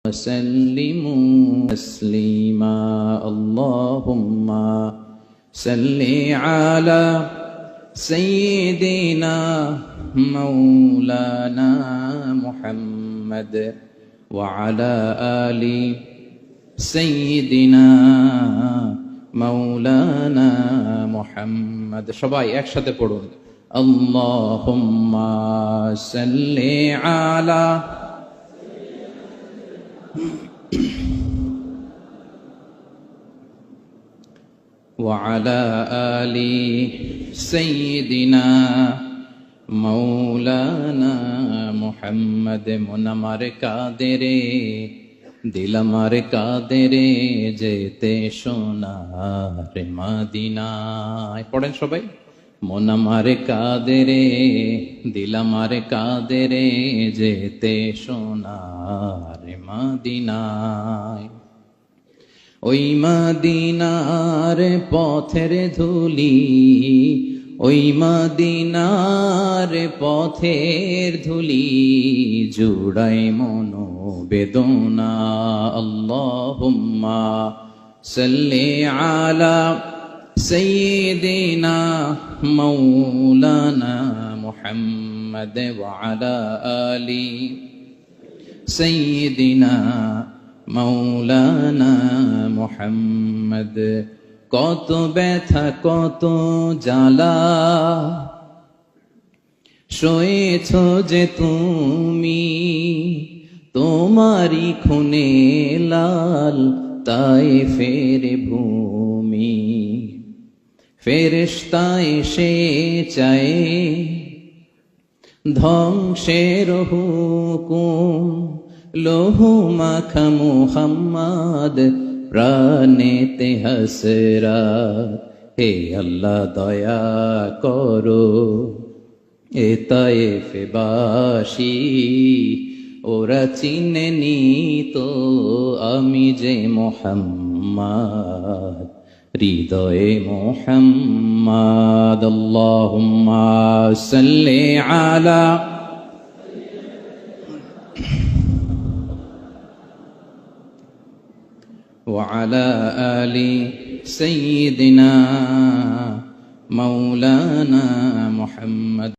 وسلموا تسليما اللهم صل على سيدنا مولانا محمد وعلى آل سيدنا مولانا محمد সবাই একসাথে পড়ুন اللهم صل على وعلى آل سيدنا مولانا محمد মন আমার কাঁদে রে দিল আমার কাঁদে রে যেতে সোনার মদিনায় পড়েন সবাই মন আমার কাঁদে রে দিল আমার কাঁদে রে যেতে সোনার মদিনায় ওই মদিনার পথের ধুলি ওই মদিনার পথের ধুলি জুড়াই মনো বেদনা আল্লাহুম্মা সাল্লি আলা সাইয়্যিদিনা মাওলানা মুহাম্মদ ওয়া আলা আলি সাইয়্যিদিনা মাওলানা মুহাম্মদ কত ব্যথা কত জ্বালা সয়েছ যে তুমি তোমারি খুনে লাল তায়েফের ভূমি ফেরেশতা এসে চায় ধ্বংসের হুকুম লোহু মাখা মুহাম্মদ প্রাণেতে হাসরাত হে আল্লাহ দয়া করো এ তায়েফবাসী ওরা চিনেনি তো আমি যে মুহাম্মদ হৃদয়ে মুহাম্মদ আল্লাহুম্মা সাল্লি আলা وعلى آل سيدنا مولانا محمد